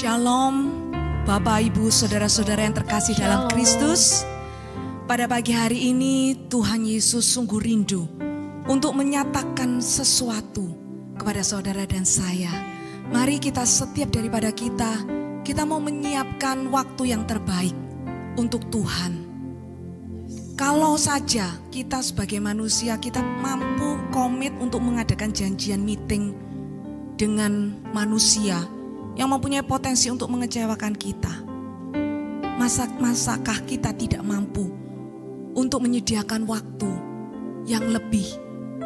Shalom, Bapak, Ibu, Saudara-saudara yang terkasih dalam Kristus. Pada pagi hari ini Tuhan Yesus sungguh rindu untuk menyatakan sesuatu kepada saudara dan saya. Mari kita setiap daripada kita mau menyiapkan waktu yang terbaik untuk Tuhan. Kalau saja kita sebagai manusia kita mampu komit untuk mengadakan janjian meeting dengan manusia yang mempunyai potensi untuk mengecewakan kita, masakah kita tidak mampu untuk menyediakan waktu yang lebih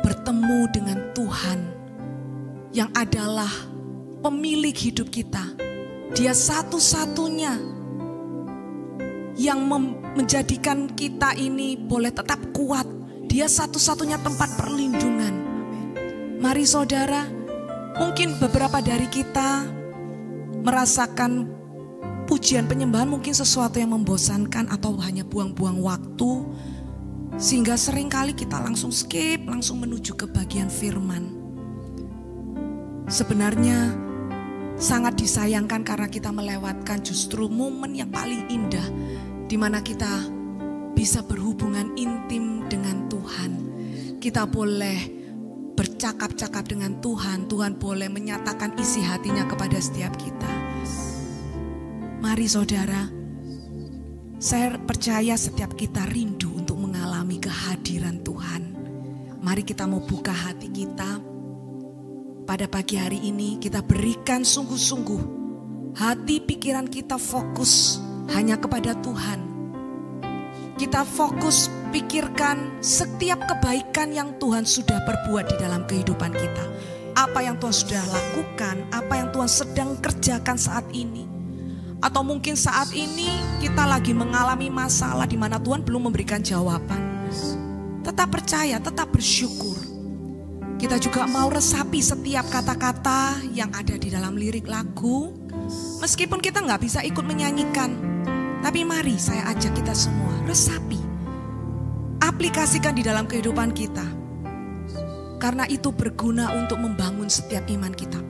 bertemu dengan Tuhan yang adalah pemilik hidup kita. Dia satu-satunya yang menjadikan kita ini boleh tetap kuat. Dia satu-satunya tempat perlindungan. Mari saudara, mungkin beberapa dari kita merasakan pujian penyembahan mungkin sesuatu yang membosankan atau hanya buang-buang waktu, sehingga seringkali kita langsung skip, langsung menuju ke bagian firman. Sebenarnya sangat disayangkan karena kita melewatkan justru momen yang paling indah di mana kita bisa berhubungan intim dengan Tuhan. Kita boleh bercakap-cakap dengan Tuhan, Tuhan boleh menyatakan isi hatinya kepada setiap kita. Mari saudara, saya percaya setiap kita rindu untuk mengalami kehadiran Tuhan. Mari kita mau buka hati kita. Pada pagi hari ini kita berikan sungguh-sungguh hati pikiran kita fokus hanya kepada Tuhan. Kita fokus pikirkan setiap kebaikan yang Tuhan sudah perbuat di dalam kehidupan kita. Apa yang Tuhan sudah lakukan, apa yang Tuhan sedang kerjakan saat ini. Atau mungkin saat ini kita lagi mengalami masalah di mana Tuhan belum memberikan jawaban. Tetap percaya, tetap bersyukur. Kita juga mau resapi setiap kata-kata yang ada di dalam lirik lagu. Meskipun kita nggak bisa ikut menyanyikan, tapi mari saya ajak kita semua resapi, aplikasikan di dalam kehidupan kita. Karena itu berguna untuk membangun setiap iman kita.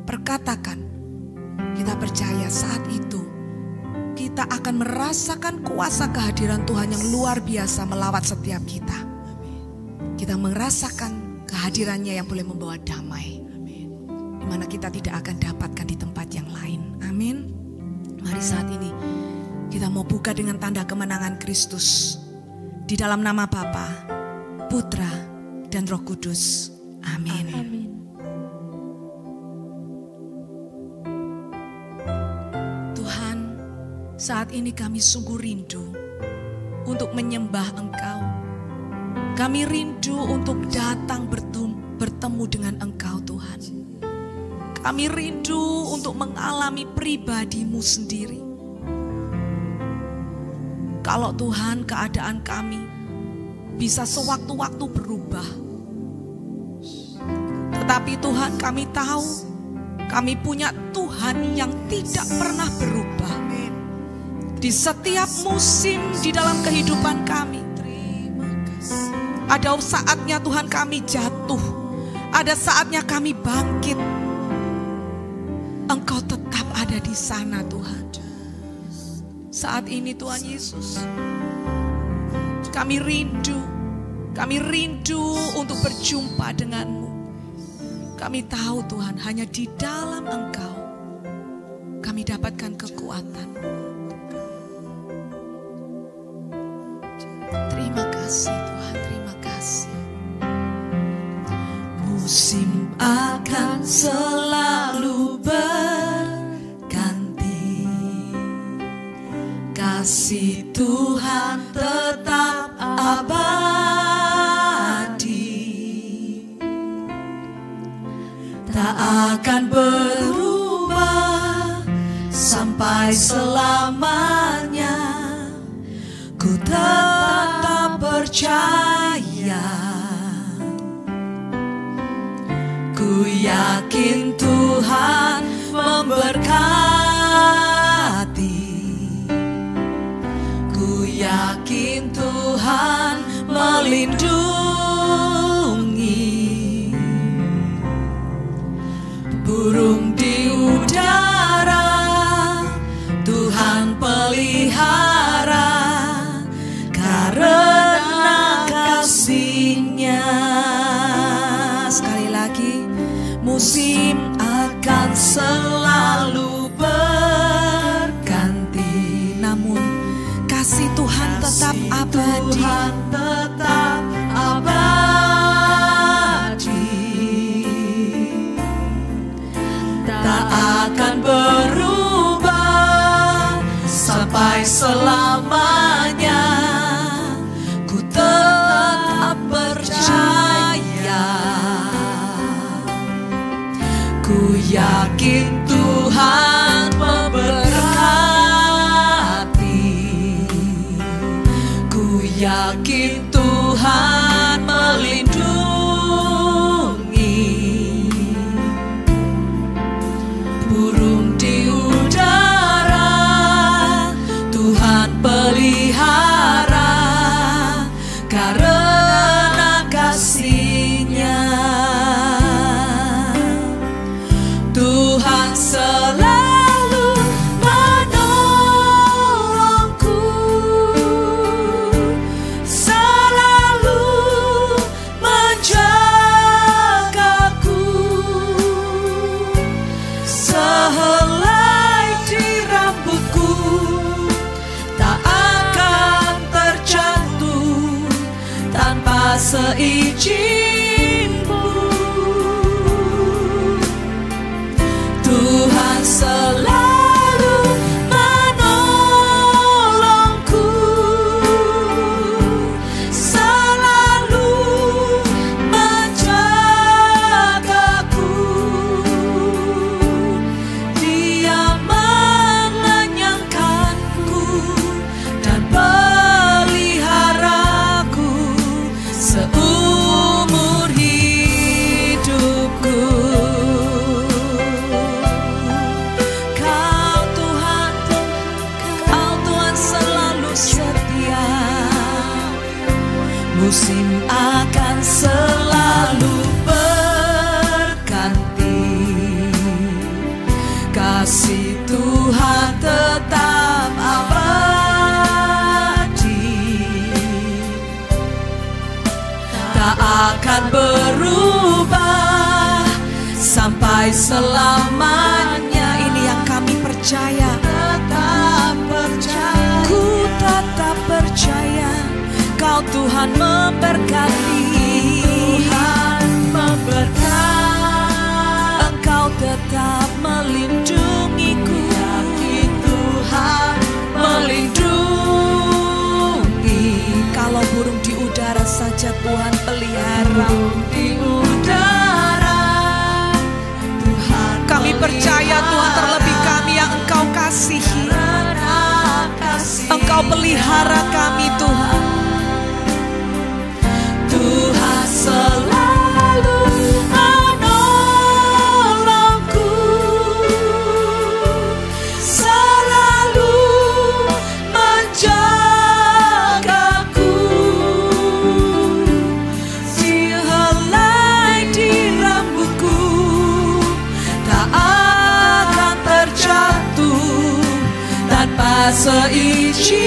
Perkatakan. Kita percaya saat itu kita akan merasakan kuasa kehadiran Tuhan yang luar biasa melawat setiap kita. Kita merasakan kehadirannya yang boleh membawa damai, di mana kita tidak akan dapatkan di tempat yang lain. Amin. Mari saat ini kita mau buka dengan tanda kemenangan Kristus. Di dalam nama Bapa, Putra, dan Roh Kudus. Amin. Amin. Tuhan, saat ini kami sungguh rindu untuk menyembah Engkau. Kami rindu untuk datang bertemu dengan Engkau Tuhan. Kami rindu untuk mengalami pribadi-Mu sendiri. Kalau Tuhan keadaan kami bisa sewaktu-waktu berubah. Tetapi Tuhan kami tahu kami punya Tuhan yang tidak pernah berubah. Di setiap musim di dalam kehidupan kami. Ada saatnya Tuhan kami jatuh. Ada saatnya kami bangkit. Engkau tetap ada di sana Tuhan. Saat ini Tuhan Yesus, kami rindu untuk berjumpa denganmu. Kami tahu Tuhan hanya di dalam Engkau kami dapatkan kekuatan. Terima kasih Tuhan, terima kasih. Musim akan selalu berganti, kasih Tuhan tetap abadi, tak akan berubah sampai selamanya. Ku tetap percaya, ku yakin Tuhan memberkati, ku yakin Tuhan melindungi. Burung di udara selalu berganti. Namun kasih Tuhan tetap abadi. Tuhan tetap abadi, tak akan berubah sampai selamanya. Ku tetap percaya, ku yakin Tuhan memberkati, ku yakin Tuhan melindungi. Burung di udara Tuhan pelihara karena kasih-Nya. Tuhan selalu menolongku, selalu menjagaku. Sehelai di rambutku tak akan terjatuh tanpa seizin-Mu. Tuhan selalu menolongku, selalu menjagaku. Dia mengenyangkanku dan peliharaku seumur hidupku. Kau Tuhan selalu setia. Musim akan selalu berganti, kasih Tuhan tetap abadi, tak akan berubah sampai selamanya. Ini yang kami percaya. Tetap percaya, Ku tetap percaya Kau Tuhan memberkati. Tuhan memberkati, Engkau tetap melindungiku. yakin Tuhan melindungi. Kalau burung di udara saja Tuhan pelihara. Burung di udara Tuhan Kami percaya Tuhan, terlebih kami yang Engkau kasihi, Engkau pelihara kami Tuhan. Tuhan selalu menolongku, selalu menjagaku. Sehelai di rambutku tak akan terjatuh tanpa seizin-Mu.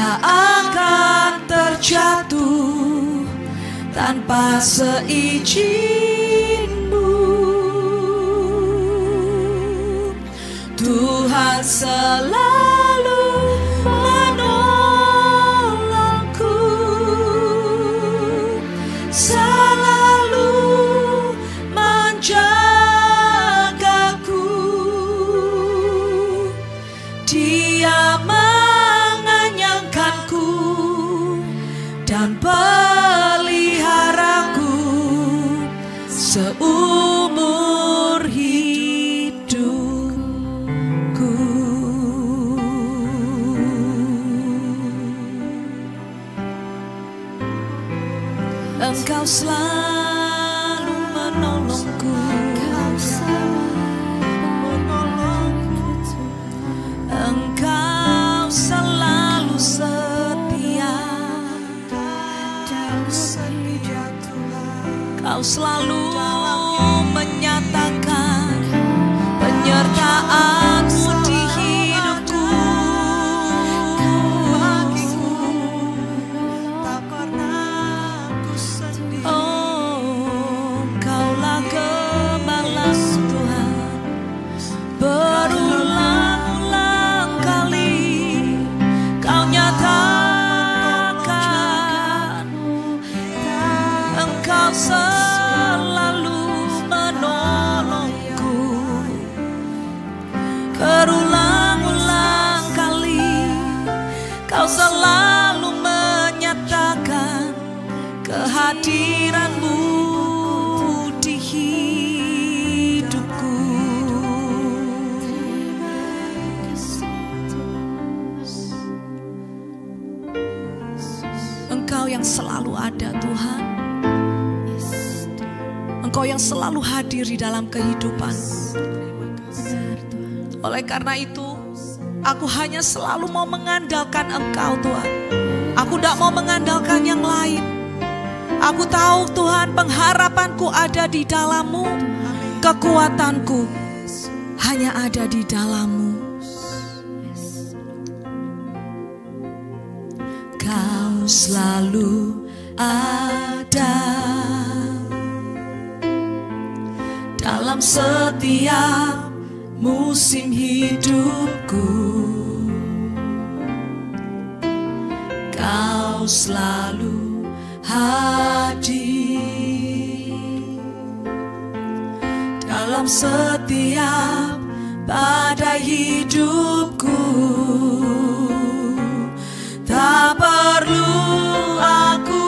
tak akan terjatuh tanpa seizin-Mu. Tuhan selalu menolongku, selalu menjagaku. Dia mengenyangkanku dan peliharaku seumur hidupku. Engkau selalu menolongku, Engkau selalu setia, Kau selalu menyatakan penyertaan-Mu di hidupku. Oh, Kaulah gembalaku Tuhan. Berulang-ulang kali Kau nyatakan Engkau selalu menolongku. Berulang-ulang kali Kau selalu menyatakan kehadiran-Mu di hidupku. Engkau yang selalu ada Tuhan. Engkau yang selalu hadir di dalam kehidupan. Oleh karena itu, aku hanya selalu mau mengandalkan Engkau Tuhan. Aku tidak mau mengandalkan yang lain. Aku tahu Tuhan, pengharapanku ada di dalam-Mu. Kekuatanku hanya ada di dalam-Mu. Kau selalu ada dalam setiap musim hidupku. Kau selalu hadir dalam setiap badai hidupku. Tak perlu aku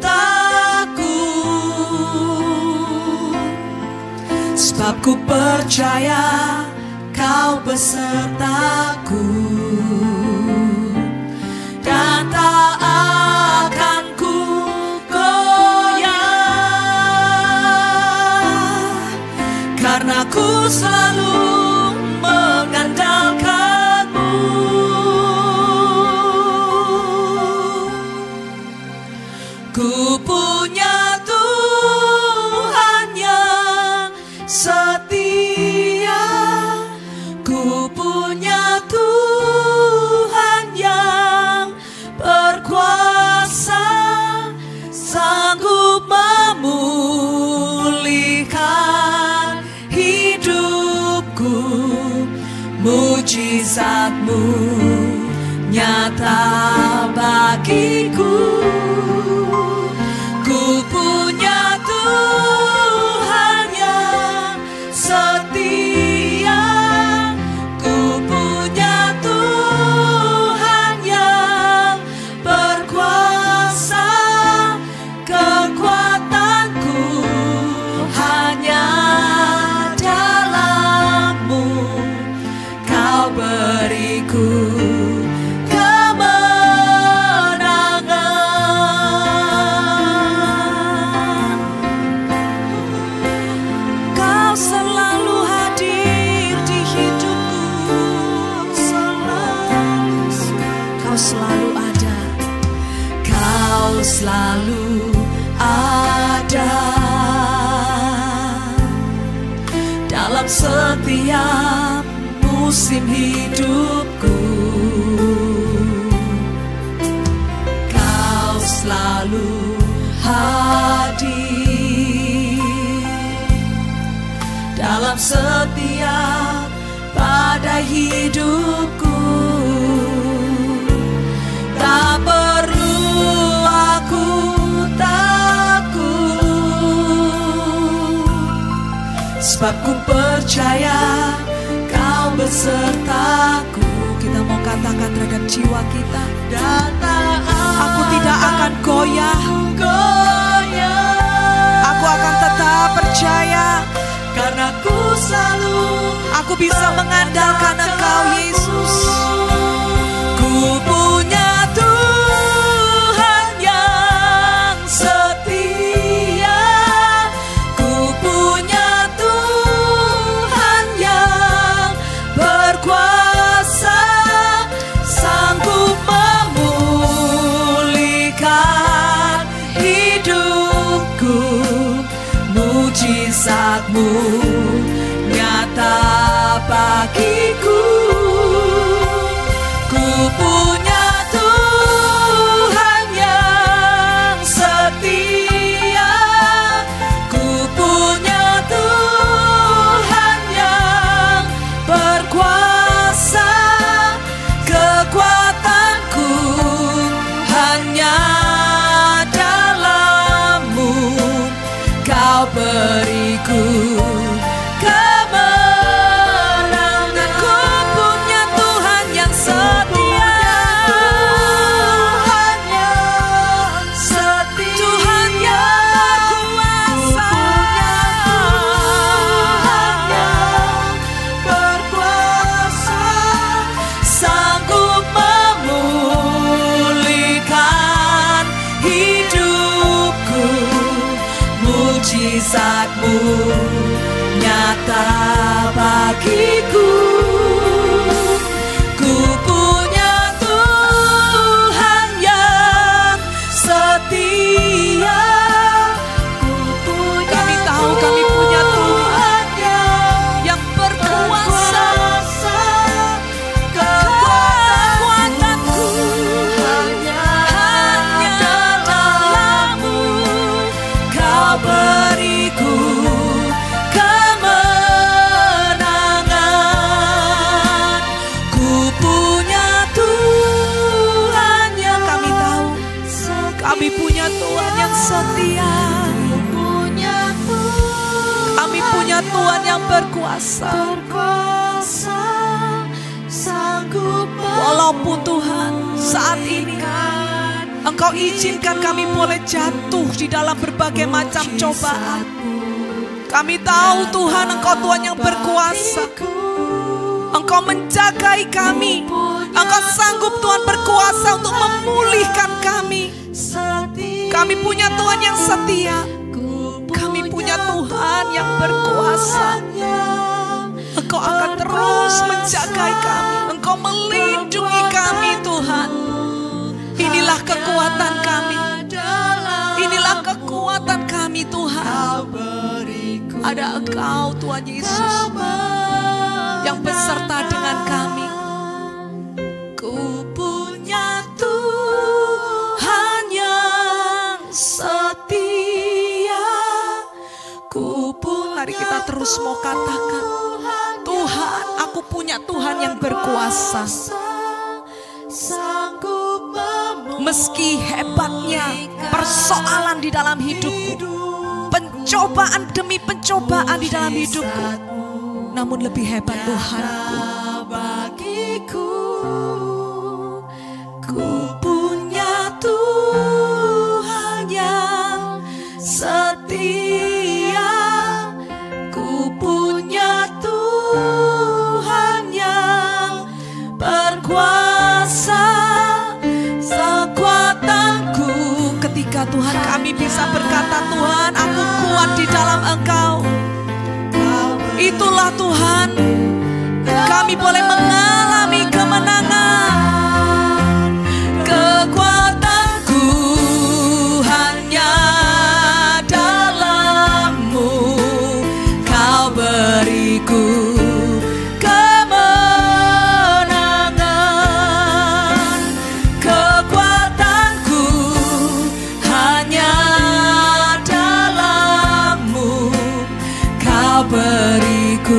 takut, sebab ku percaya Kau besertaku, dan tak akan ku goyah, karena ku selalu mengandalkan-Mu. Ku punya Tuhan yang setia, ku punya Tuhan yang berkuasa, sanggup memulihkan hidupku. Mujizat-Mu nyata bagiku. Ku punya Tuhan yang setia, ku punya Tuhan yang berkuasa. Kekuatanku hanya dalam-Mu. Kau beriku selalu ada dalam setiap musim hidupku. tetap setia pada hidupku. Tak perlu aku takut, sebab ku percaya Kau besertaku. Kita mau katakan terhadap jiwa kita, aku tidak akan goyah. Aku akan tetap percaya, karena aku bisa mengandalkan Engkau, Yesus. Ku punya Tuhan yang setia, ku punya Tuhan yang berkuasa, sanggup memulihkan hidupku. Mujizat-Mu nyata bagiku. Ku punya Tuhan yang setia, ku punya Tuhan yang berkuasa. Kekuatanku hanya dalam-Mu, Kau beriku kemenangan. Ku punya Tuhan yang setia, Tuhan yang berkuasa, sanggup memulihkan hidupku. Mujizat-Mu nyata bagiku. Ku punya Tuhan yang setia. Kami tahu kami punya Tuhan yang berkuasa. Kekuatanku hanya dalam-Mu, Kau beriku kemenangan. Ku punya Tuhan yang, kami tahu kami punya Tuhan yang setia. Kami punya Tuhan yang berkuasa. Walaupun Tuhan saat ini Engkau izinkan kami boleh jatuh di dalam berbagai macam cobaan, kami tahu Tuhan Engkau Tuhan yang berkuasa. Engkau menjagai kami, Engkau sanggup Tuhan berkuasa untuk memulihkan kami. Kami punya Tuhan yang setia, kami punya Tuhan yang berkuasa. Engkau akan terus menjagai kami, Engkau melindungi kami Tuhan. Inilah kekuatan kami, inilah kekuatan kami Tuhan. Ada Engkau Tuhan Yesus yang beserta dengan kami. Ku punya Tuhan yang setia. Mari kita terus mau katakan, Tuhan, aku punya Tuhan yang berkuasa. Meski hebatnya persoalan di dalam hidupku, pencobaan demi pencobaan di dalam hidupku, namun lebih hebat Tuhanku. Ku punya Tuhan yang setia, ku punya Tuhan yang berkuasa. Sekuatanku ketika Tuhan kami bisa berkata, Tuhan, aku kuat di dalam Engkau. Itulah Tuhan, kami boleh mengalami kemenangan. Kekuatanku hanya dalam-Mu, Kau beriku kemenangan. Kekuatanku hanya dalam-Mu, Kau beriku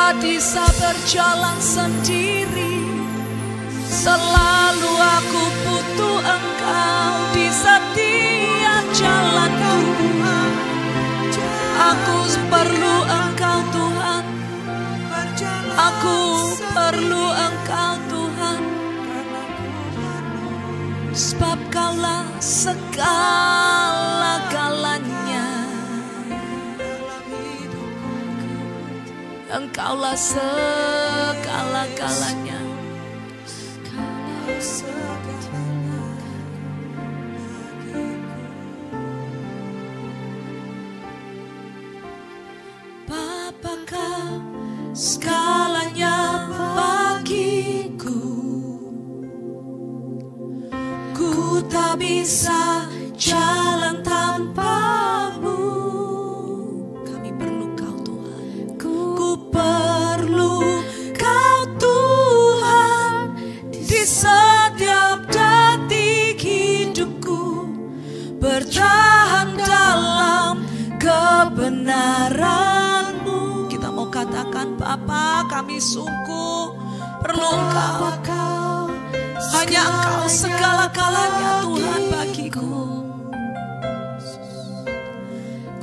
saat Isa berjalan sendiri, selalu aku butuh Engkau di setiap jalanku. Aku perlu Engkau Tuhan, aku perlu Engkau Tuhan, sebab Kaulah segala-galanya. Engkaulah segala-galanya. Bapa, Kau segalanya bagiku. Ku tak bisa jalan tanpa-Mu. Kami perlu Kau Tuhan. Ku perlu Kau Tuhan di setiap detik hidupku, bertahan dalam kebenaran-Mu. Kita mau katakan, Bapa, kami sungguh perlu Engkau. Hanya Engkau segala-galanya Tuhan bagiku.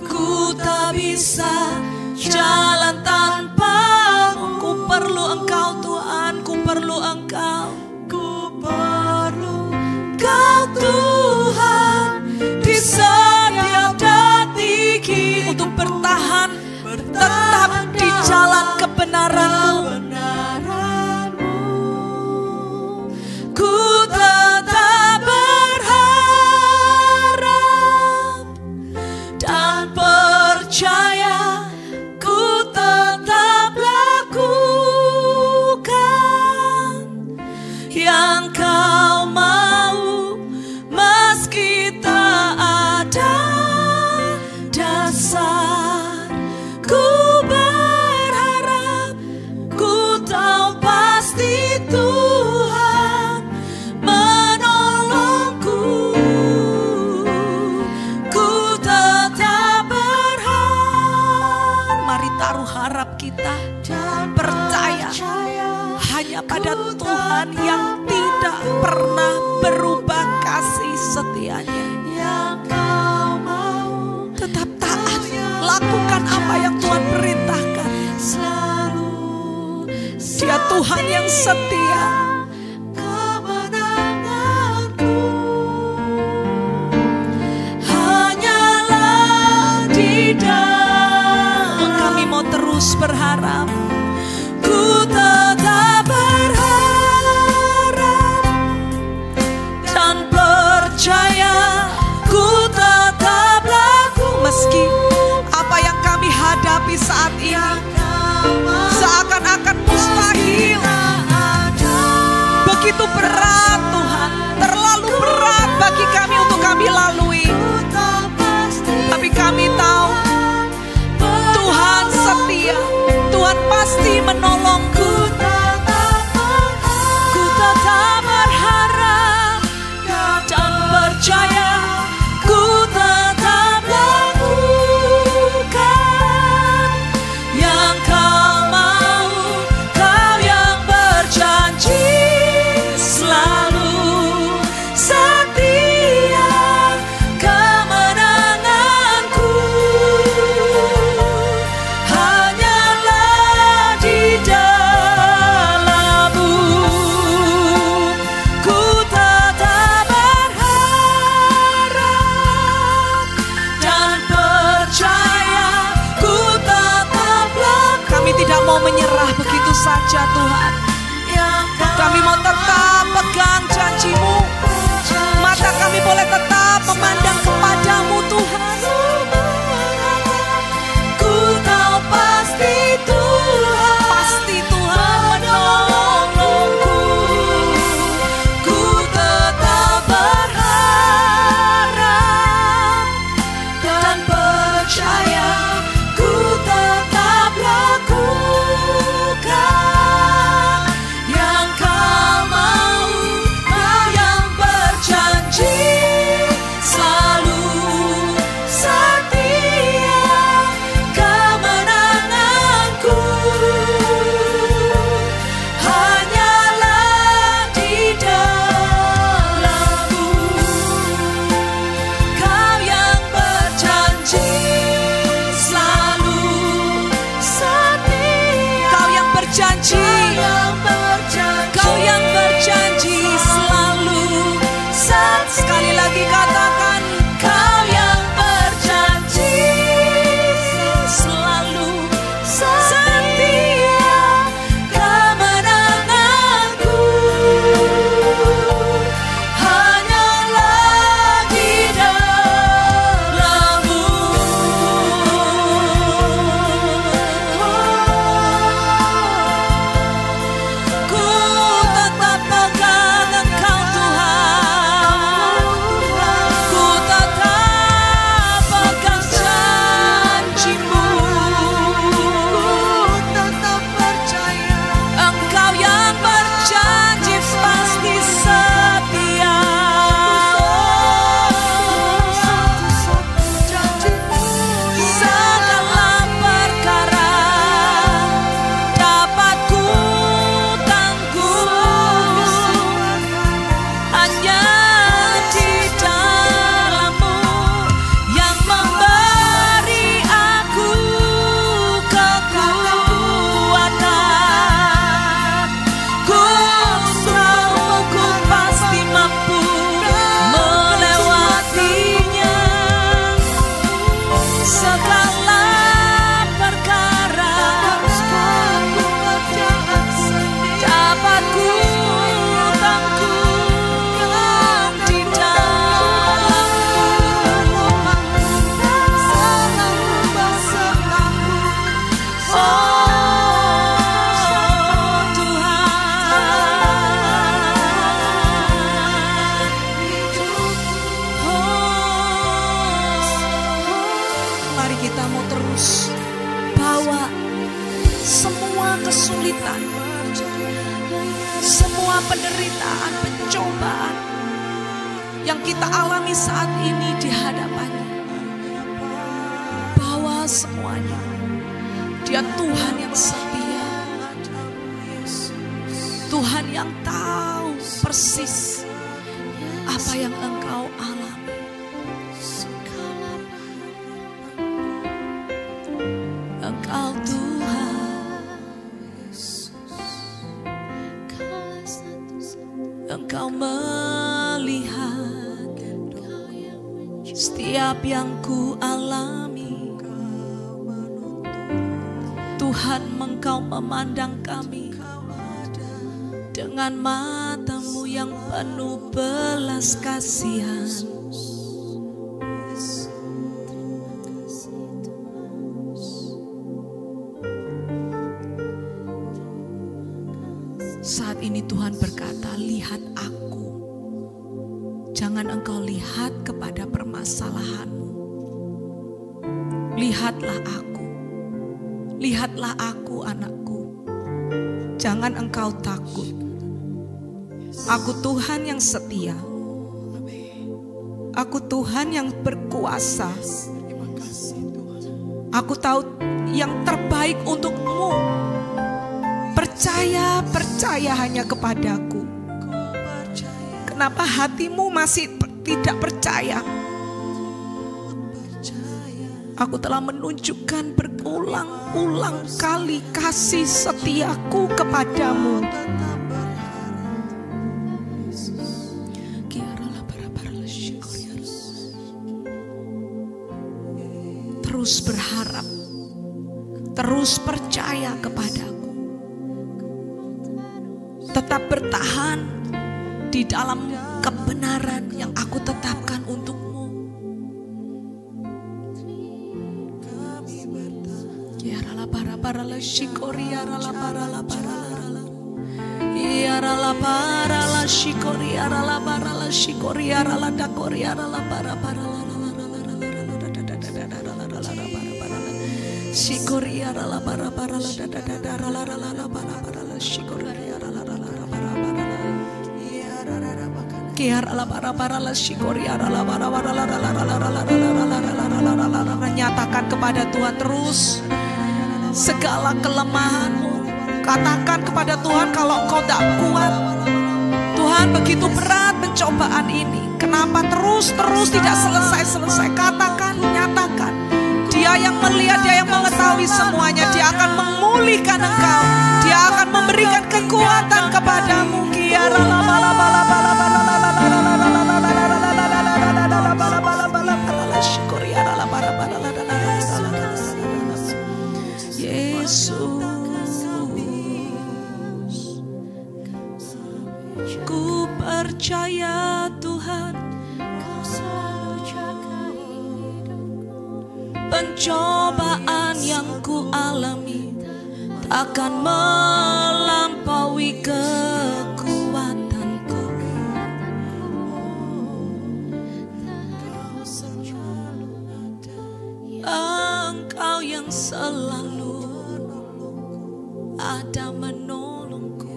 Ku tak bisa jalan tanpa-Mu. Ku perlu Engkau Tuhan, ku perlu Engkau. Ku perlu Kau Tuhan di setiap detik untuk bertahan tetap di jalan kebenaran-Mu. Ku tetap berharap dan percaya, ku tetap lakukan yang Kau mau, meski tak ada dasar. Ku berharap, ku tahu pasti Tuhan menolongku. Ku tetap berharap. Mari taruh harap kita dan percaya hanya pada Tuhan yang tidak pernah berubah kasih setianya. Yang Kau mau, tetap taat, lakukan apa yang Tuhan perintahkan. Selalu Dia Tuhan yang setia. Kemenanganku hanyalah di dalam. Kami mau terus berharap. Ku tetap berharap dan percaya, ku tetap laku meski apa yang kami hadapi saat ini seakan-akan mustahil. Begitu berat Tuhan, terlalu berat bagi kami untuk kami lalui. Tapi kami tahu Tuhan setia, Tuhan pasti menolongku. Ku tetap berharap dan percaya, ku tetap lakukan yang Kau mau. Kau yang berjanji selalu setia, kemenanganku hanyalah di dalam-Mu. Ku tetap berharap dan percaya, ku tetap lakukan. Kami tidak mau menyerah begitu saja Tuhan. Kami mau tetap pegang janji-Mu. Mata kami boleh tetap memandang kepada-Mu Tuhan. Ku tahu pasti Tuhan menolongku. Ku tetap berharap dan percaya, ku tetap lakukan yang Kau mau. Kau yang berjanji selalu berjanji, Kau yang berjanji selalu. Sekali lagi katakan, Kau yang berjanji selalu setia. Kemenanganku hanyalah di dalam-Mu. Ku tetap pegang Engkau Tuhan, ku tetap pegang janji-Mu. Ku tetap percaya Engkau yang berjanji pasti setia. Segala perkara dapat ku tanggung hanya di dalam-Mu yang memberi aku kekuatan. Ku tahu ku pasti mampu melewatinya. Segala perkara dapat ku tanggung di dalam-Mu. Mari kita mau terus bawa semua kesulitan, semua penderitaan, pencobaan yang kita alami saat ini di hadapannya. Bawa semuanya. Dia Tuhan yang setia, Tuhan yang tahu persis apa yang engkau alami. Engkau Tuhan, Engkau melihat setiap yang ku alami. Tuhan, Engkau memandang kami dengan mata-Mu yang penuh belas kasihan. Saat ini Tuhan berkata, lihat aku. Jangan engkau lihat kepada permasalahanmu. Lihatlah aku. Lihatlah aku, anakku. Jangan engkau takut. Aku Tuhan yang setia. Aku Tuhan yang berkuasa. Aku tahu yang terbaik untukmu. Percaya hanya kepadaku. Kenapa hatimu masih tidak percaya? Aku telah menunjukkan berulang-ulang kali kasih setiaku kepadamu. Terus berharap, terus percaya kepadaku. Tetap bertahan di dalam kebenaran yang aku tetapkan untukmu. Nyatakan kepada Tuhan terus segala kelemahanmu. Katakan kepada Tuhan kalau kau tidak kuat. Tuhan, begitu berat pencobaan ini. Kenapa terus tidak selesai-selesai? Katakan, nyatakan. Dia yang melihat, dia yang mengetahui semuanya. Dia akan memulihkan engkau. Dia Dia akan memberikan kekuatan kepadamu. Yesus, ku percaya Tuhan, pencobaan yang ku alami takkan melampaui kekuatanku. Engkau yang selalu ada menolongku.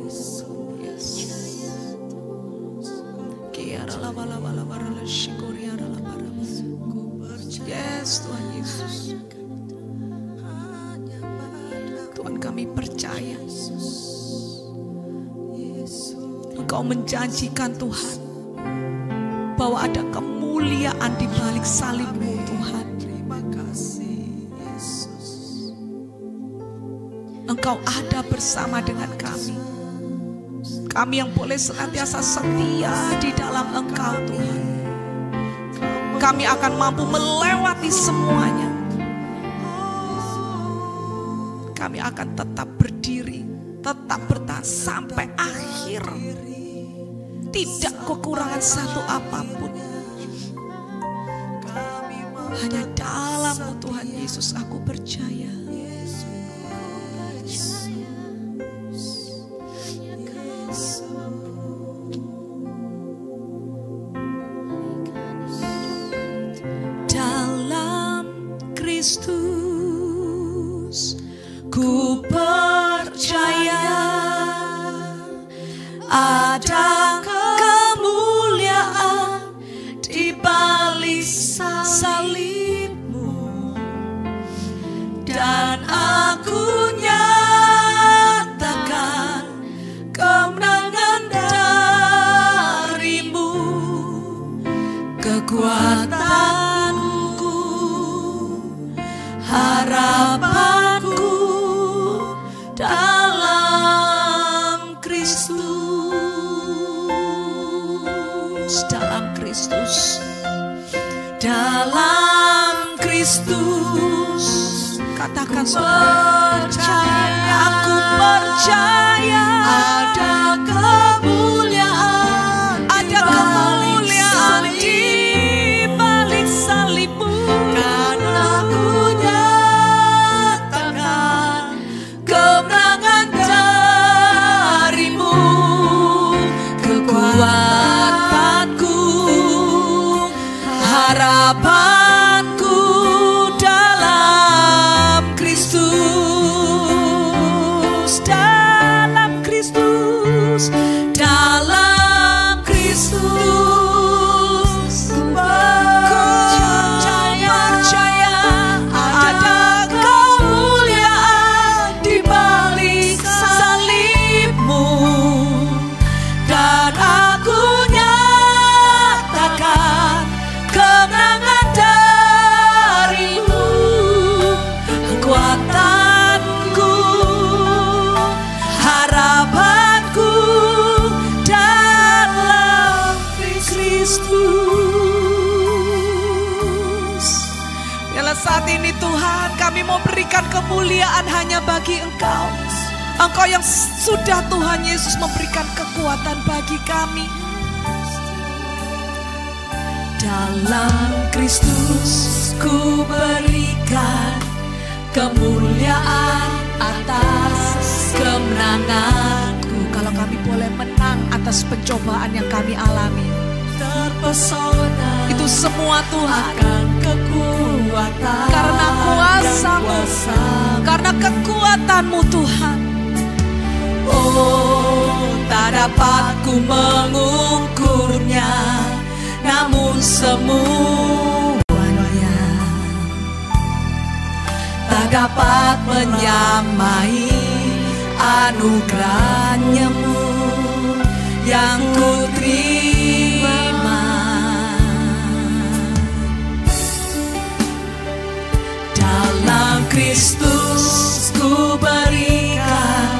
Yes, Tuhan Yesus. Tuhan, kami percaya Engkau menjanjikan Tuhan bahwa ada kemuliaan di balik salib-Mu, Tuhan. Engkau ada bersama dengan kami. Kami yang boleh senantiasa setia di dalam Engkau, Tuhan. Kami akan mampu melewati semuanya. Kami akan tetap berdiri, tetap bertahan sampai akhir. Tidak kekurangan satu apapun. Hanya dalam-Mu, Tuhan Yesus, aku percaya. Kristus, ku percaya ada kemuliaan di balik salib-Mu, dan aku nyatakan kemenangan dari-Mu, kekuatan harapanku dalam Kristus, dalam Kristus, dalam Kristus. Katakan percaya, aku percaya ada kemuliaan, ada kemuliaan di balik salib-Mu. Kekuatanku, harapanku dalam Kristus, dalam Kristus, dalam Kristus. Percaya ada kemuliaan di balik salib-Mu, dan aku nyatakan kemenangan dari-Mu, kekuatanku, harapanku dalam Kristus. Biarlah saat ini Tuhan, kami mau berikan kemuliaan hanya bagi Engkau. Engkau yang sudah Tuhan Yesus memberikan kekuatan bagi kami. Dalam Kristus ku berikan kemuliaan atas kemenanganku. Kalau kami boleh menang atas pencobaan yang kami alami, terpesona itu semua Tuhan akan kekuatan, karena kuasa-Mu, karena kekuatan-Mu Tuhan. Oh, tak dapat ku mengukurnya, namun semuanya tak dapat menyamai anugerah-Mu yang ku terima. Dalam Kristus ku berikan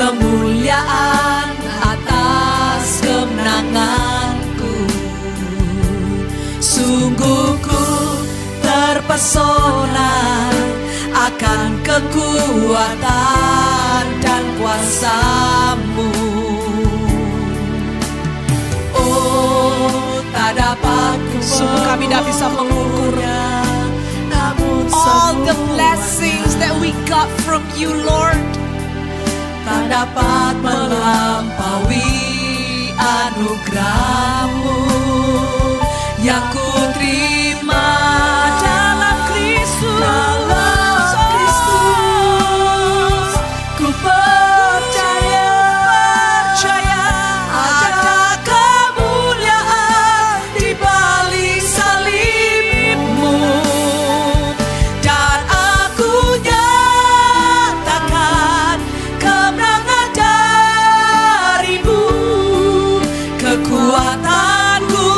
kemuliaan atas kemenanganku. Sungguh ku terpesona akan kekuatan dan kuasa-Mu. Oh, tak dapat ku Sungguh kami tidak bisa mengukur all the blessings that we got from You, Lord. tak dapat melampaui anugerah-Mu yang ku terima dalam Kristus. Ku percaya ada kemuliaan di balik salib-Mu, dan aku nyatakan kemenangan dari-Mu. Kekuatanku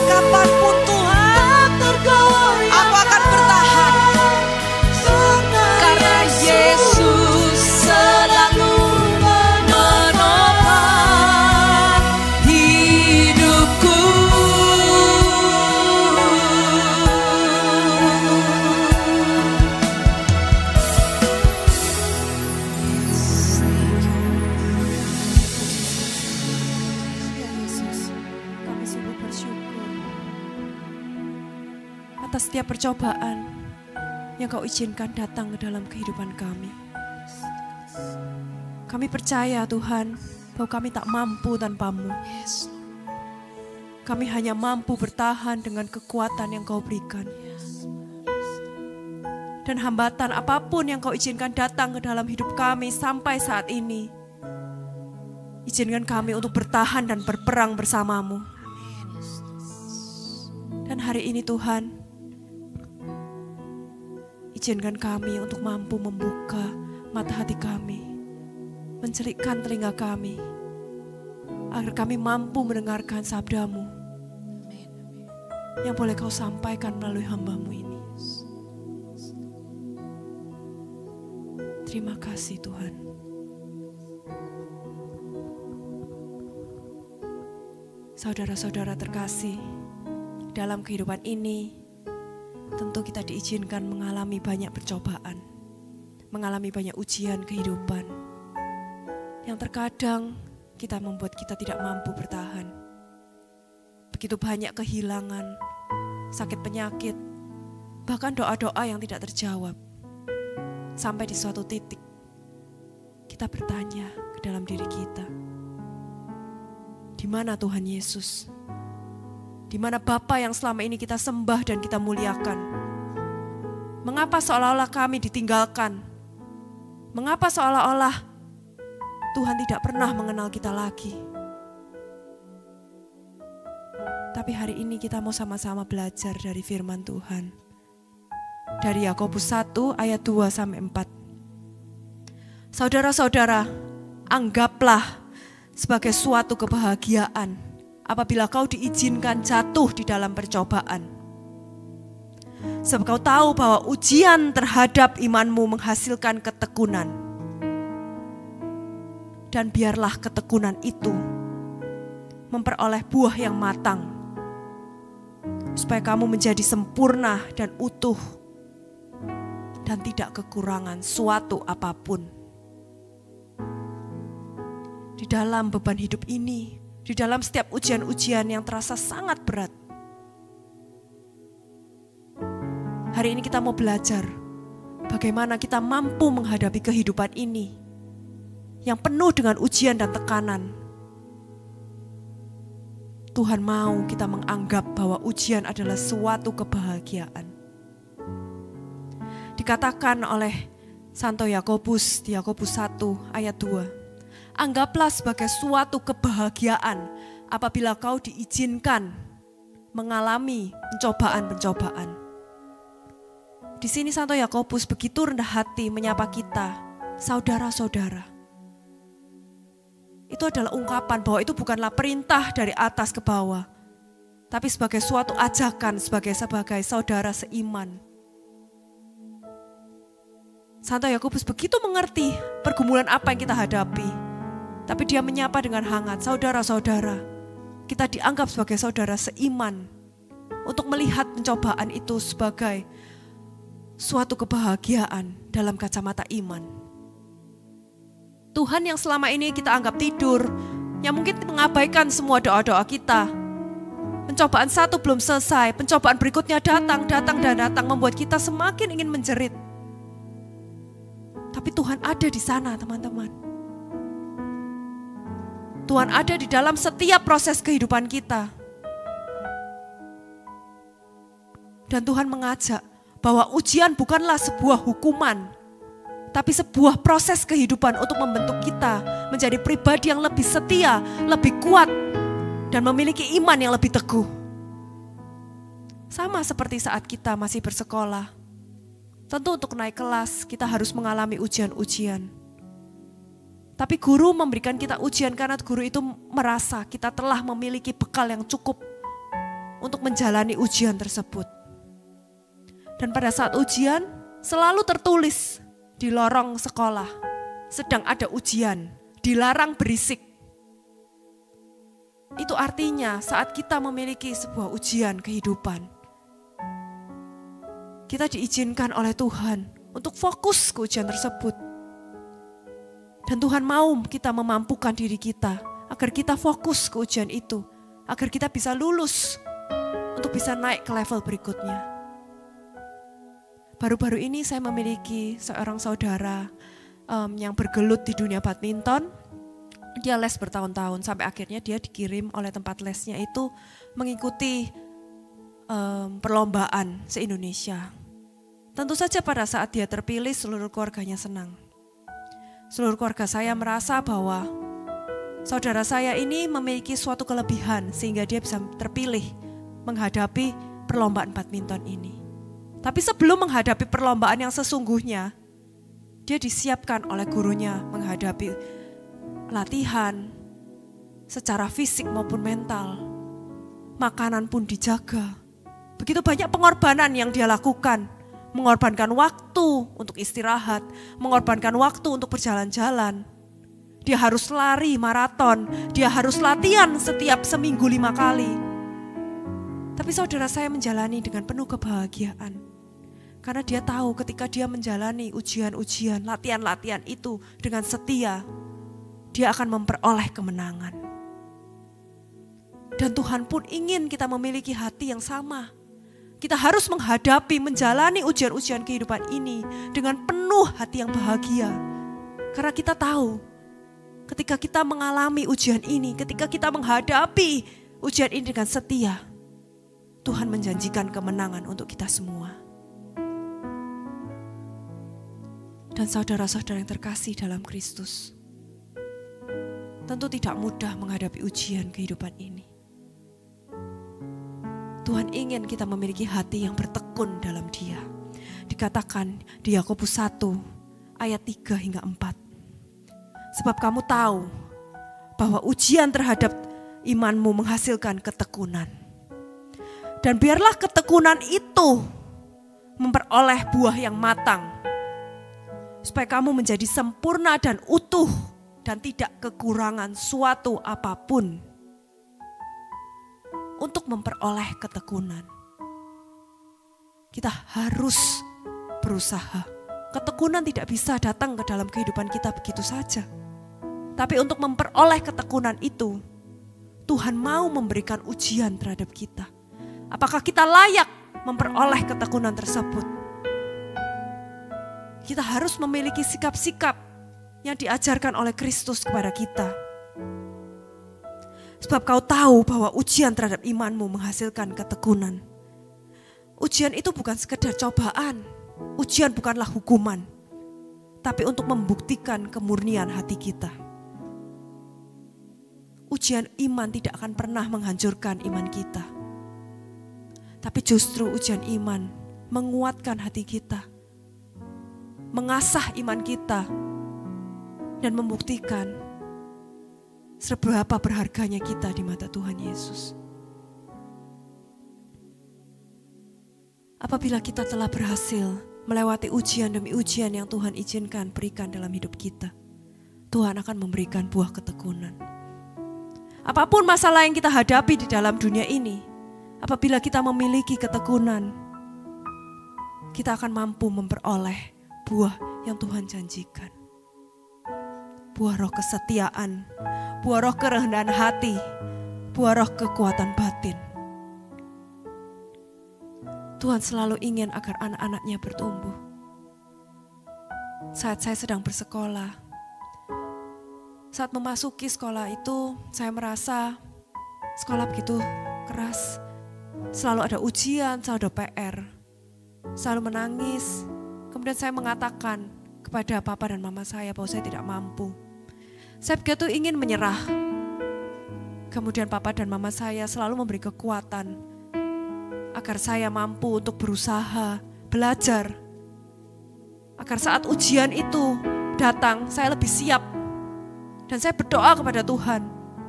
kapanpun Tuhan, aku akan bertahan. Karena Yesus selalu menopang hidupku. Ya Yesus, kami sungguh bersyukur atas setiap percobaan yang Kau izinkan datang ke dalam kehidupan kami. Kami percaya Tuhan bahwa kami tak mampu tanpa-Mu. Kami hanya mampu bertahan dengan kekuatan yang Kau berikan. Dan hambatan apapun yang Kau izinkan datang ke dalam hidup kami sampai saat ini, izinkan kami untuk bertahan dan berperang bersama-Mu. Dan hari ini Tuhan, izinkan kami untuk mampu membuka mata hati kami, mencelikkan telinga kami, agar kami mampu mendengarkan sabda-Mu yang boleh Kau sampaikan melalui hamba-Mu ini. Terima kasih Tuhan. Saudara-saudara terkasih, dalam kehidupan ini tentu kita diizinkan mengalami banyak percobaan, mengalami banyak ujian kehidupan yang terkadang kita membuat kita tidak mampu bertahan. Begitu banyak kehilangan, sakit penyakit, bahkan doa-doa yang tidak terjawab. Sampai di suatu titik kita bertanya ke dalam diri kita, di mana Tuhan Yesus? Di mana Bapa yang selama ini kita sembah dan kita muliakan? Mengapa seolah-olah kami ditinggalkan? Mengapa seolah-olah Tuhan tidak pernah mengenal kita lagi? Tapi hari ini kita mau sama-sama belajar dari firman Tuhan. Dari Yakobus 1 ayat 2-4. Saudara-saudara, anggaplah sebagai suatu kebahagiaan apabila kau diizinkan jatuh di dalam percobaan. Sebab kau tahu bahwa ujian terhadap imanmu menghasilkan ketekunan. Dan biarlah ketekunan itu memperoleh buah yang matang, supaya kamu menjadi sempurna dan utuh, dan tidak kekurangan suatu apapun. Di dalam beban hidup ini, di dalam setiap ujian-ujian yang terasa sangat berat, hari ini kita mau belajar bagaimana kita mampu menghadapi kehidupan ini yang penuh dengan ujian dan tekanan. Tuhan mau kita menganggap bahwa ujian adalah suatu kebahagiaan. Dikatakan oleh Santo Yakobus di Yakobus 1 ayat 2. Anggaplah sebagai suatu kebahagiaan apabila kau diizinkan mengalami pencobaan-pencobaan. Di sini Santo Yakobus begitu rendah hati menyapa kita, saudara-saudara. Itu adalah ungkapan bahwa itu bukanlah perintah dari atas ke bawah, tapi sebagai suatu ajakan sebagai saudara seiman. Santo Yakobus begitu mengerti pergumulan apa yang kita hadapi, tapi dia menyapa dengan hangat, saudara-saudara, kita dianggap sebagai saudara seiman untuk melihat pencobaan itu sebagai suatu kebahagiaan dalam kacamata iman. Tuhan yang selama ini kita anggap tidur, yang mungkin mengabaikan semua doa-doa kita. Pencobaan satu belum selesai, pencobaan berikutnya datang, membuat kita semakin ingin menjerit. Tapi Tuhan ada di sana, teman-teman. Tuhan ada di dalam setiap proses kehidupan kita. Dan Tuhan mengajak bahwa ujian bukanlah sebuah hukuman, tapi sebuah proses kehidupan untuk membentuk kita menjadi pribadi yang lebih setia, lebih kuat, dan memiliki iman yang lebih teguh. Sama seperti saat kita masih bersekolah. Tentu untuk naik kelas kita harus mengalami ujian-ujian. Tapi guru memberikan kita ujian karena guru itu merasa kita telah memiliki bekal yang cukup untuk menjalani ujian tersebut. Dan pada saat ujian selalu tertulis di lorong sekolah, sedang ada ujian, dilarang berisik. Itu artinya saat kita memiliki sebuah ujian kehidupan, kita diizinkan oleh Tuhan untuk fokus ke ujian tersebut. Dan Tuhan mau kita memampukan diri kita agar kita fokus ke ujian itu, agar kita bisa lulus untuk bisa naik ke level berikutnya. Baru-baru ini saya memiliki seorang saudara yang bergelut di dunia badminton. Dia les bertahun-tahun sampai akhirnya dia dikirim oleh tempat lesnya itu mengikuti perlombaan se-Indonesia. Tentu saja pada saat dia terpilih seluruh keluarganya senang. Seluruh keluarga saya merasa bahwa saudara saya ini memiliki suatu kelebihan sehingga dia bisa terpilih menghadapi perlombaan badminton ini. Tapi sebelum menghadapi perlombaan yang sesungguhnya, dia disiapkan oleh gurunya menghadapi latihan secara fisik maupun mental. Makanan pun dijaga. Begitu banyak pengorbanan yang dia lakukan. Mengorbankan waktu untuk istirahat, mengorbankan waktu untuk berjalan-jalan. Dia harus lari maraton, dia harus latihan setiap seminggu 5 kali. Tapi saudara saya menjalani dengan penuh kebahagiaan. Karena dia tahu ketika dia menjalani ujian-ujian, latihan-latihan itu dengan setia, dia akan memperoleh kemenangan. Dan Tuhan pun ingin kita memiliki hati yang sama. Kita harus menghadapi, menjalani ujian-ujian kehidupan ini dengan penuh hati yang bahagia. Karena kita tahu ketika kita mengalami ujian ini, ketika kita menghadapi ujian ini dengan setia, Tuhan menjanjikan kemenangan untuk kita semua. Dan saudara-saudara yang terkasih dalam Kristus, tentu tidak mudah menghadapi ujian kehidupan ini. Tuhan ingin kita memiliki hati yang bertekun dalam Dia. Dikatakan di Yakobus 1 ayat 3 hingga 4. Sebab kamu tahu bahwa ujian terhadap imanmu menghasilkan ketekunan. Dan biarlah ketekunan itu memperoleh buah yang matang. Supaya kamu menjadi sempurna dan utuh dan tidak kekurangan suatu apapun. Untuk memperoleh ketekunan, kita harus berusaha. Ketekunan tidak bisa datang ke dalam kehidupan kita begitu saja. Tapi untuk memperoleh ketekunan itu, Tuhan mau memberikan ujian terhadap kita. Apakah kita layak memperoleh ketekunan tersebut? Kita harus memiliki sikap-sikap yang diajarkan oleh Kristus kepada kita. Sebab kau tahu bahwa ujian terhadap imanmu menghasilkan ketekunan. Ujian itu bukan sekedar cobaan. Ujian bukanlah hukuman. Tapi untuk membuktikan kemurnian hati kita. Ujian iman tidak akan pernah menghancurkan iman kita. Tapi justru ujian iman menguatkan hati kita. Mengasah iman kita. Dan membuktikan seberapa berharganya kita di mata Tuhan Yesus. Apabila kita telah berhasil melewati ujian demi ujian yang Tuhan izinkan berikan dalam hidup kita, Tuhan akan memberikan buah ketekunan. Apapun masalah yang kita hadapi di dalam dunia ini, apabila kita memiliki ketekunan, kita akan mampu memperoleh buah yang Tuhan janjikan. Buah roh kesetiaan, buah roh kerendahan hati, buah roh kekuatan batin. Tuhan selalu ingin agar anak-anaknya bertumbuh. Saat saya sedang bersekolah, saat memasuki sekolah itu, saya merasa sekolah begitu keras. Selalu ada ujian, selalu ada PR. Selalu menangis. Kemudian saya mengatakan kepada papa dan mama saya bahwa saya tidak mampu. Saya begitu ingin menyerah. Kemudian papa dan mama saya selalu memberi kekuatan agar saya mampu untuk berusaha, belajar. Agar saat ujian itu datang, saya lebih siap. Dan saya berdoa kepada Tuhan,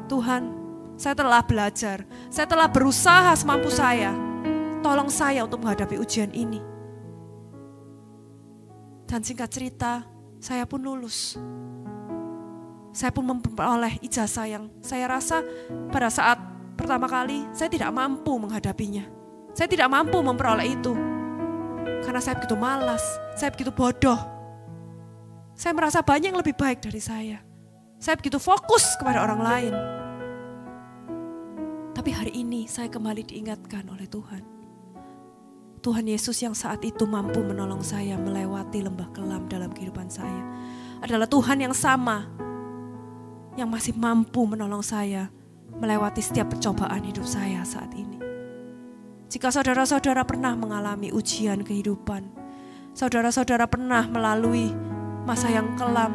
Tuhan, Saya telah belajar, saya telah berusaha semampu saya. Tolong saya untuk menghadapi ujian ini. Dan singkat cerita, saya pun lulus. Saya pun memperoleh ijazah yang saya rasa pada saat pertama kali saya tidak mampu menghadapinya. Saya tidak mampu memperoleh itu. Karena saya begitu malas, saya begitu bodoh. Saya merasa banyak yang lebih baik dari saya. Saya begitu fokus kepada orang lain. Tapi hari ini saya kembali diingatkan oleh Tuhan. Tuhan Yesus yang saat itu mampu menolong saya melewati lembah kelam dalam kehidupan saya. Adalah Tuhan yang sama, yang masih mampu menolong saya melewati setiap percobaan hidup saya saat ini. Jika saudara-saudara pernah mengalami ujian kehidupan, saudara-saudara pernah melalui masa yang kelam,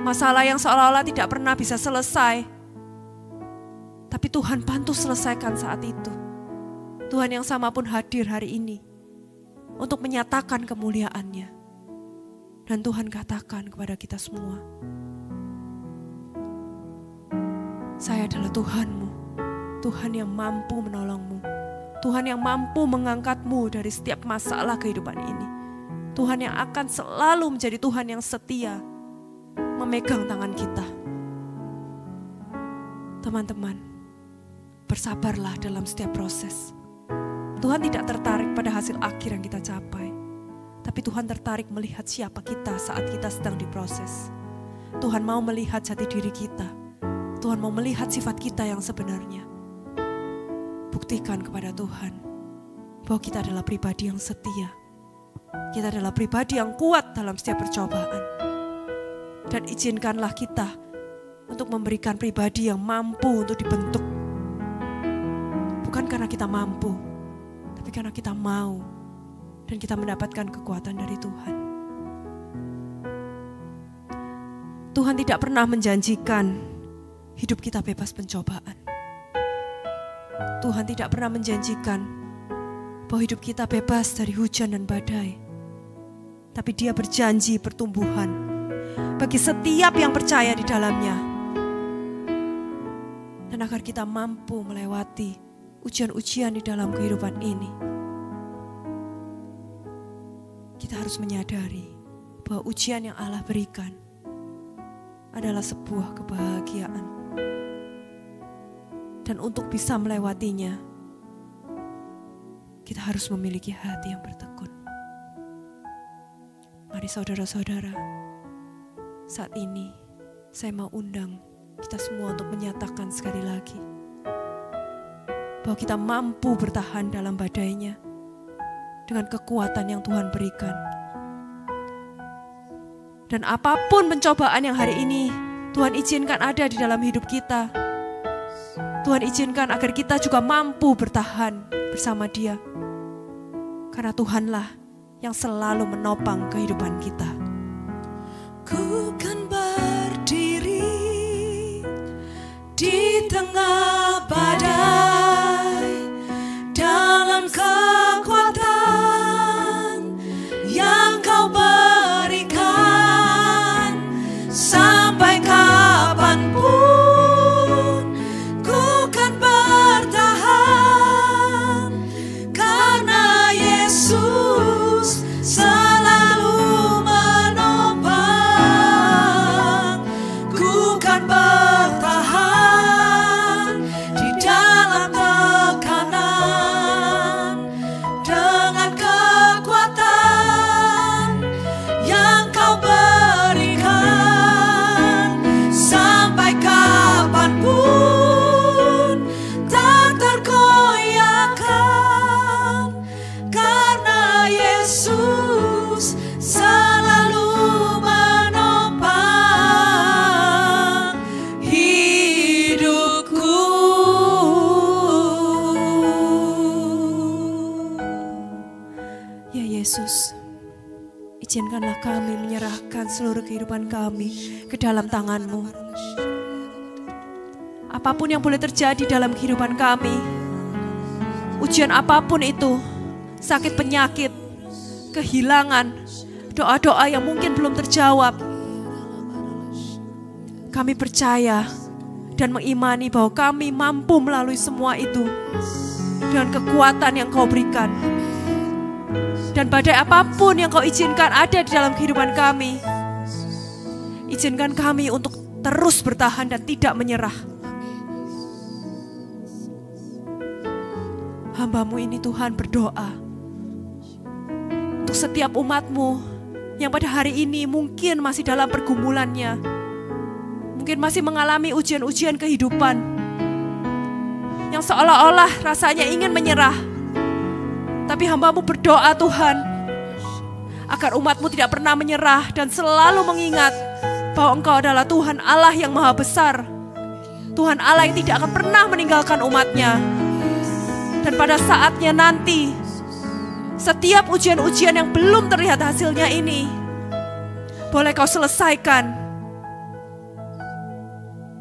masalah yang seolah-olah tidak pernah bisa selesai, tapi Tuhan bantu selesaikan saat itu. Tuhan yang sama pun hadir hari ini untuk menyatakan kemuliaan-Nya. Dan Tuhan katakan kepada kita semua, saya adalah Tuhanmu, Tuhan yang mampu menolongmu, Tuhan yang mampu mengangkatmu dari setiap masalah kehidupan ini. Tuhan yang akan selalu menjadi Tuhan yang setia, memegang tangan kita. Teman-teman, bersabarlah dalam setiap proses. Tuhan tidak tertarik pada hasil akhir yang kita capai, tapi Tuhan tertarik melihat siapa kita saat kita sedang diproses. Tuhan mau melihat jati diri kita. Tuhan mau melihat sifat kita yang sebenarnya. Buktikan kepada Tuhan bahwa kita adalah pribadi yang setia. Kita adalah pribadi yang kuat dalam setiap percobaan. Dan izinkanlah kita untuk memberikan pribadi yang mampu untuk dibentuk. Bukan karena kita mampu, tapi karena kita mau dan kita mendapatkan kekuatan dari Tuhan. Tuhan tidak pernah menjanjikan hidup kita bebas pencobaan. Tuhan tidak pernah menjanjikan bahwa hidup kita bebas dari hujan dan badai. Tapi Dia berjanji pertumbuhan bagi setiap yang percaya di dalamnya. Dan agar kita mampu melewati ujian-ujian di dalam kehidupan ini, kita harus menyadari bahwa ujian yang Allah berikan adalah sebuah kebahagiaan. Dan untuk bisa melewatinya, kita harus memiliki hati yang bertekun. Mari saudara-saudara, saat ini saya mau undang kita semua untuk menyatakan sekali lagi bahwa kita mampu bertahan dalam badainya dengan kekuatan yang Tuhan berikan. Dan apapun pencobaan yang hari ini Tuhan izinkan ada di dalam hidup kita, Tuhan izinkan agar kita juga mampu bertahan bersama Dia. Karena Tuhanlah yang selalu menopang kehidupan kita. Ku kan berdiri di tengah badai dalam kekuatan yang Kau berikan sampai kapanpun. Yesus, izinkanlah kami menyerahkan seluruh kehidupan kami ke dalam tangan-Mu. Apapun yang boleh terjadi dalam kehidupan kami, ujian apapun itu, sakit penyakit, kehilangan, doa-doa yang mungkin belum terjawab, kami percaya dan mengimani bahwa kami mampu melalui semua itu dengan kekuatan yang Kau berikan. Dan badai apapun yang Kau izinkan ada di dalam kehidupan kami, izinkan kami untuk terus bertahan dan tidak menyerah. Hamba-Mu ini Tuhan berdoa untuk setiap umat-Mu yang pada hari ini mungkin masih dalam pergumulannya, mungkin masih mengalami ujian-ujian kehidupan yang seolah-olah rasanya ingin menyerah. Tapi hamba-Mu berdoa Tuhan, agar umat-Mu tidak pernah menyerah dan selalu mengingat bahwa Engkau adalah Tuhan Allah yang maha besar, Tuhan Allah yang tidak akan pernah meninggalkan umat-Nya. Dan pada saatnya nanti, setiap ujian-ujian yang belum terlihat hasilnya ini, boleh Kau selesaikan.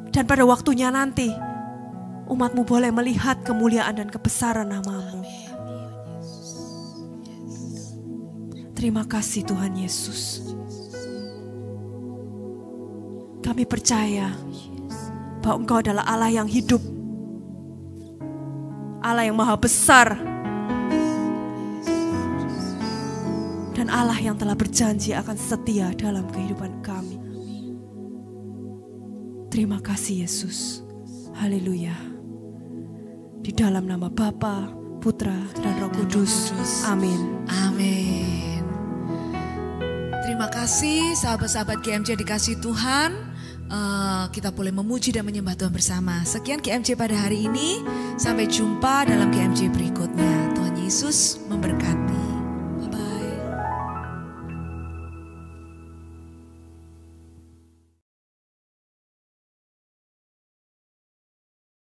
Dan pada waktunya nanti, umat-Mu boleh melihat kemuliaan dan kebesaran nama-Mu. Terima kasih Tuhan Yesus. Kami percaya bahwa Engkau adalah Allah yang hidup, Allah yang maha besar, dan Allah yang telah berjanji akan setia dalam kehidupan kami. Terima kasih Yesus. Haleluya. Di dalam nama Bapa, Putra, dan Roh Kudus. Amin. Amin. Terima kasih sahabat-sahabat GMJ dikasih Tuhan. Kita boleh memuji dan menyembah Tuhan bersama. Sekian GMJ pada hari ini. Sampai jumpa dalam GMJ berikutnya. Tuhan Yesus